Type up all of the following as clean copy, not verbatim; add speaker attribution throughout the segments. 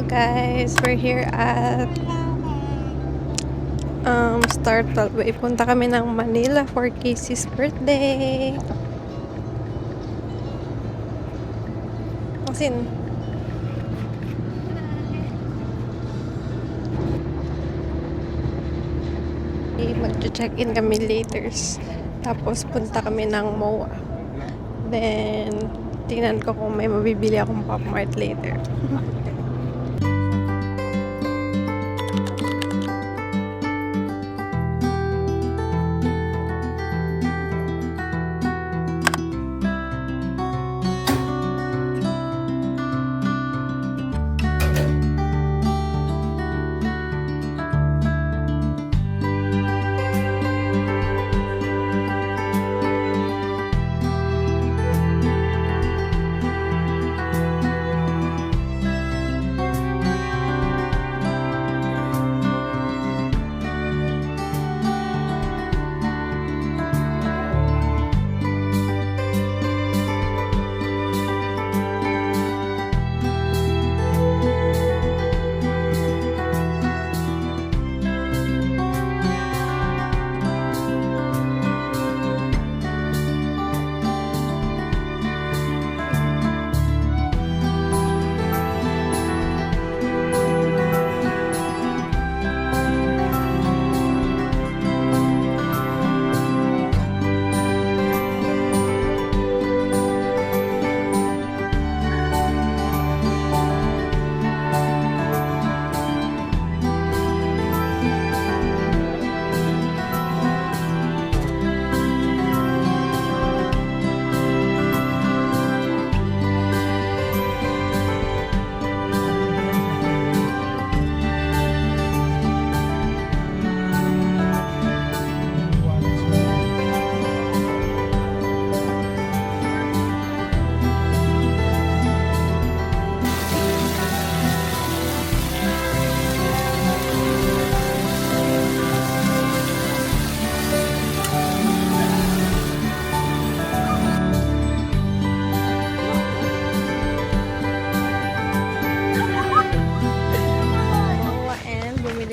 Speaker 1: Guys, we're here at Star Tollway. Punta kami ng Manila for Casey's birthday. Asin. Mag-check-in kami later. Tapos punta kami ng MOA. Then, tingnan ko kung may mabibili akong Pop Mart later.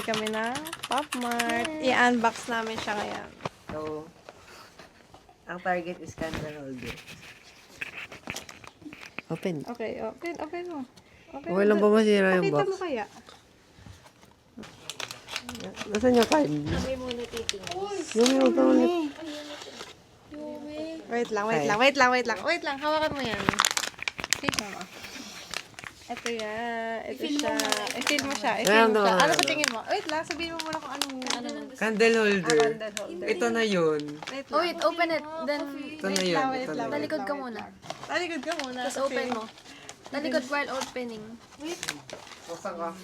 Speaker 1: Kami ng Pop Mart. I-unbox namin siya ngayon.
Speaker 2: So, ang target is candle holder. Open.
Speaker 1: Okay, open mo.
Speaker 2: Okay lang ba masira yung
Speaker 1: Pakita
Speaker 2: box?
Speaker 1: mo kaya.
Speaker 2: Nasaan yung card?
Speaker 3: Sabi mo na titingin.
Speaker 2: Yung ito ulit.
Speaker 1: Wait lang. Hawakan mo yan. Tingnan mo. Ito yan. Ito siya. I-feel mo siya. Ano sa tingin mo? Wait lang, sabihin mo muna kung anong
Speaker 2: Candle holder.
Speaker 1: candle holder.
Speaker 2: Ito na yun.
Speaker 1: Wait
Speaker 3: Oh,
Speaker 1: lang.
Speaker 3: wait, open it. Then,
Speaker 2: Ito na yun.
Speaker 1: wait
Speaker 2: Ito na
Speaker 1: lang.
Speaker 2: yun.
Speaker 3: talikod ka muna.
Speaker 1: Talikod ka muna.
Speaker 3: Tapos open mo. Talikod while opening.
Speaker 2: Buksan ka.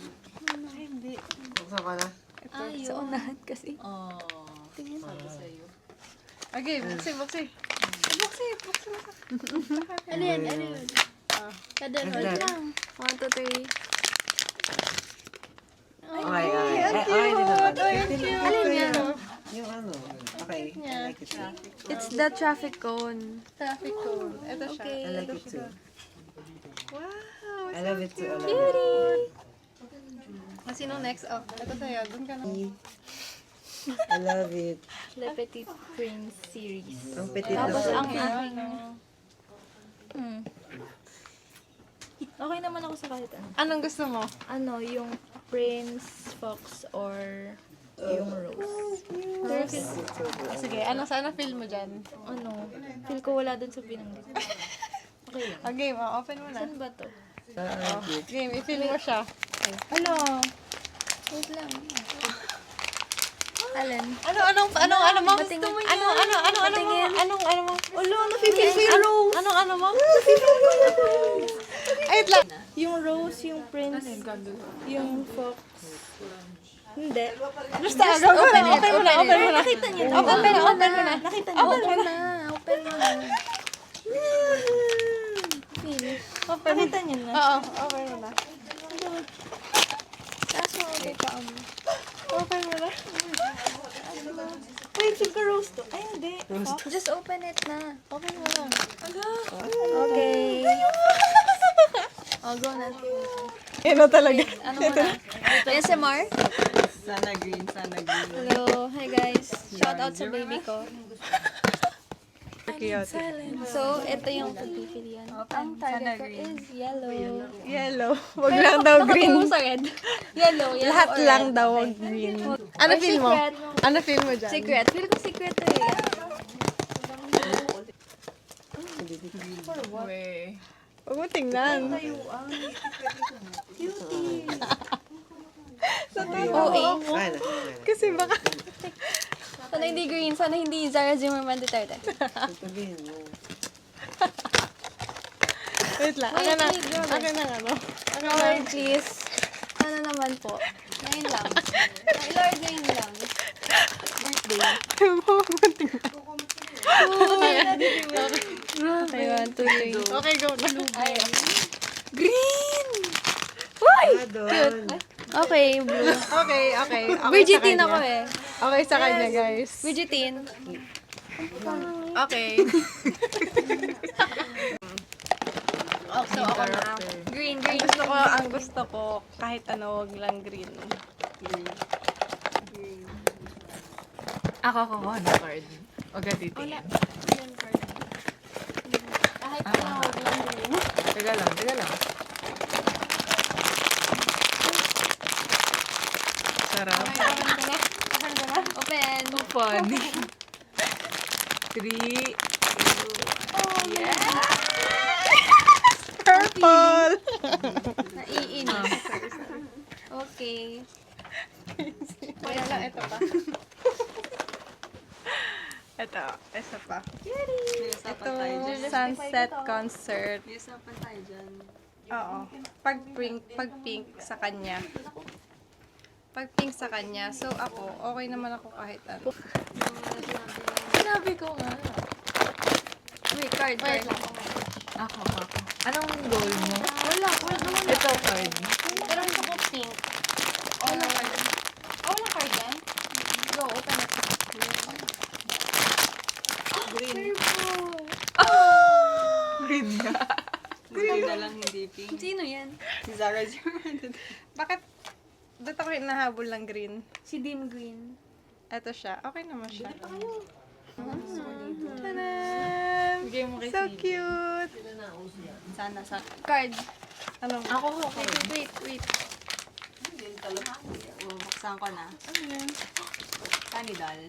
Speaker 1: Hindi.
Speaker 2: Buksan ka na.
Speaker 3: Sa unahan kasi. Tingin.
Speaker 1: Okay, buksi.
Speaker 3: Ano yan? Kadal,
Speaker 2: What's
Speaker 3: hold
Speaker 2: that?
Speaker 3: lang. 1, 2, 3.
Speaker 2: Okay, dito na.
Speaker 3: Alin yan?
Speaker 2: Yung ano. Okay. I like it too.
Speaker 3: It's the traffic cone.
Speaker 1: Traffic cone. Ito siya.
Speaker 3: Okay.
Speaker 2: I like it too.
Speaker 1: Wow.
Speaker 2: I love it too. I love it.
Speaker 3: Cutie!
Speaker 1: Sino next? Oh, ito sa'yo. Doon ka na.
Speaker 2: I love it.
Speaker 3: Le Petit Prince series.
Speaker 2: Ang petit
Speaker 3: Tapos
Speaker 2: na.
Speaker 3: ang aking... Okay naman ako sa kahit ano.
Speaker 1: Anong gusto mo?
Speaker 3: Ano, yung Prince, Fox, or yung Rose.
Speaker 1: Sige, sana feel mo dyan?
Speaker 3: Ano, feel ko wala dun sa binanggit. Okay lang.
Speaker 1: Okay, open mo na.
Speaker 3: Saan ba to?
Speaker 1: Game, i-feel mo siya.
Speaker 3: Ano? Wait lang. Alin?
Speaker 1: Ano mo?
Speaker 3: Patingin.
Speaker 1: Ano mo?
Speaker 3: Ulo, napipil ko yung Rose.
Speaker 1: Ano mo? Wait lang.
Speaker 3: Yung Rose, yung Prince, yung Fox. Hindi.
Speaker 1: Basta, open mo na.
Speaker 3: Nakita niyo na.
Speaker 1: Open mo na.
Speaker 3: Nakita niyo na. Open mo na. Finish. Nakita niyo na.
Speaker 1: Oo, open mo na.
Speaker 3: Kaso, okay pa mo.
Speaker 1: Open mo na.
Speaker 3: Wait, feel ko Rose to. Ay, hindi. Just open it na.
Speaker 1: Open mo na.
Speaker 3: Okay. Oh, go na.
Speaker 1: Ano talaga?
Speaker 3: Ano mo na? ASMR?
Speaker 2: Sana green, sana green.
Speaker 3: Hello. Hi guys. Shout out sa baby ko.
Speaker 1: Cute.
Speaker 3: So, ito yung pagpipilian. Ang target ko is yellow.
Speaker 1: Yellow. Wag lang daw green.
Speaker 3: Nakatungo sa red. Yellow, yellow
Speaker 1: Lahat
Speaker 3: or
Speaker 1: lang
Speaker 3: red.
Speaker 1: daw wag green. Ano
Speaker 3: Or
Speaker 1: feel mo?
Speaker 3: secret.
Speaker 1: Ano feel mo dyan?
Speaker 3: Secret. Feel ko secret to eh.
Speaker 1: Huwag mo tingnan.
Speaker 3: OA.
Speaker 2: Sana.
Speaker 1: Kasi baka...
Speaker 3: Sana hindi green. Sana hindi Zara Zimmerman Duterte.
Speaker 2: Sabihin mo.
Speaker 1: Wait lang.
Speaker 3: Wait,
Speaker 1: Akin na.
Speaker 3: wait, Robert.
Speaker 1: Akin na ano. Akin na.
Speaker 3: Lord, please. Sana naman po. Ngayon lang. Ay, Lord, ngayon lang. Birthday.
Speaker 1: Huwag mo tingnan.
Speaker 3: Okay, 1, 2, 3.
Speaker 1: Okay, go na.
Speaker 3: Ay,
Speaker 1: Green!
Speaker 2: Ah, doon.
Speaker 3: okay, blue.
Speaker 1: Okay, okay. Okay
Speaker 3: Virgin
Speaker 1: sa
Speaker 3: ako
Speaker 1: kanya.
Speaker 3: eh.
Speaker 1: Okay sa kanya, guys.
Speaker 3: Virgin.
Speaker 1: Okay.
Speaker 3: So, ako na. Green, green.
Speaker 1: Ang gusto ko, kahit ano, wag lang green.
Speaker 4: Ako kukuha ng card. Huwag ka titingin.
Speaker 3: Kahit ano, wag lang green.
Speaker 4: Teka lang, teka lang. Sarap.
Speaker 3: Open.
Speaker 4: So funny. 3.
Speaker 1: Purple!
Speaker 3: Naiinis. Okay.
Speaker 1: Kaya lang, ito pa. Ito, isa pa. Ito, sunset concert.
Speaker 2: May usapan tayo dyan.
Speaker 1: Oo. Pag pink sa kanya. Pag pink sa kanya. So, ako, okay naman ako kahit ano.
Speaker 4: Sinabi ko nga.
Speaker 3: Wait, card.
Speaker 1: Wait lang.
Speaker 4: Ako. Anong goal mo?
Speaker 3: Wala, naman.
Speaker 4: Ito card.
Speaker 3: Pero gusto ko pink. Wala card. Wala card yan? Go, open it.
Speaker 2: Green.
Speaker 4: Green nga.
Speaker 2: Maganda lang hindi pink.
Speaker 3: Sino yan?
Speaker 2: Si Zara Zimmerman.
Speaker 1: Bakit? Ba't ako hinahabol ng green?
Speaker 3: Si Dim Green.
Speaker 1: Ito siya. Okay naman siya.
Speaker 3: Mm.
Speaker 1: Tanan!
Speaker 4: Bigay mo kay
Speaker 1: So
Speaker 4: Cindy.
Speaker 1: cute!
Speaker 2: Sana sa...
Speaker 3: Card.
Speaker 1: Anong?
Speaker 4: Ako okay.
Speaker 3: Wait.
Speaker 2: Buksan ko na. Tanidal.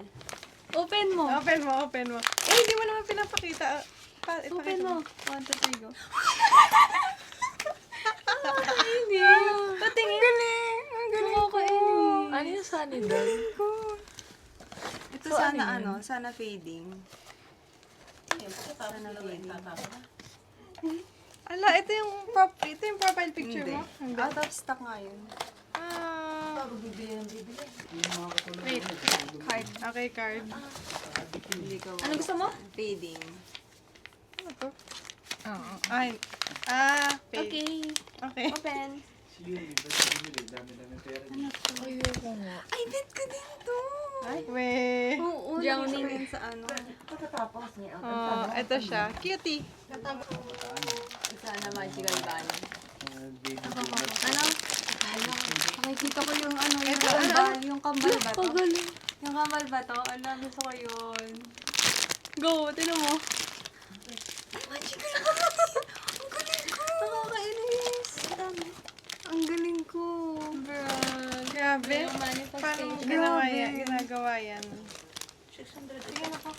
Speaker 3: Open mo.
Speaker 1: Open mo, open mo. Eh, hindi mo naman pinapakita.
Speaker 3: Open mo.
Speaker 2: 1, 2, 3, go.
Speaker 3: Hindi. Patingin.
Speaker 1: Ang galing ko.
Speaker 4: Ano yung sunny doll?
Speaker 2: Ito sana sana fading. Sana fading.
Speaker 1: Ala, ito yung profile picture
Speaker 2: Hindi.
Speaker 1: mo.
Speaker 2: Out of stock nga yun.
Speaker 1: Ah. Wait. Card. Okay, card.
Speaker 2: Hindi ko...
Speaker 3: Ano gusto mo?
Speaker 2: Fading.
Speaker 1: Ano to?
Speaker 4: Oo.
Speaker 1: Ay. Fade.
Speaker 3: Okay.
Speaker 1: Okay.
Speaker 3: Open.
Speaker 4: Ayoko nga.
Speaker 2: Ay, bet ko din to!
Speaker 1: Ay, weh.
Speaker 2: Oo,
Speaker 3: Drowning.
Speaker 2: nilagay sa ano.
Speaker 1: Oh, ito siya. Cutie.
Speaker 2: Sana magical bunny.
Speaker 3: Ano?
Speaker 2: Nakikita ko yung ano, yung
Speaker 1: Ito,
Speaker 2: kambal, yung kambal ba to?
Speaker 3: Pagaling.
Speaker 2: Yung kambal ba to? Ano, gusto ko yun.
Speaker 1: Go, tinan mo.
Speaker 2: Ay, magical bunny! Ang galing ko! Nakakainis! Ang galing ko!
Speaker 1: Grabe.
Speaker 3: Yung manifestation.
Speaker 1: Parang ginagawa yan.
Speaker 3: Tingnan ako.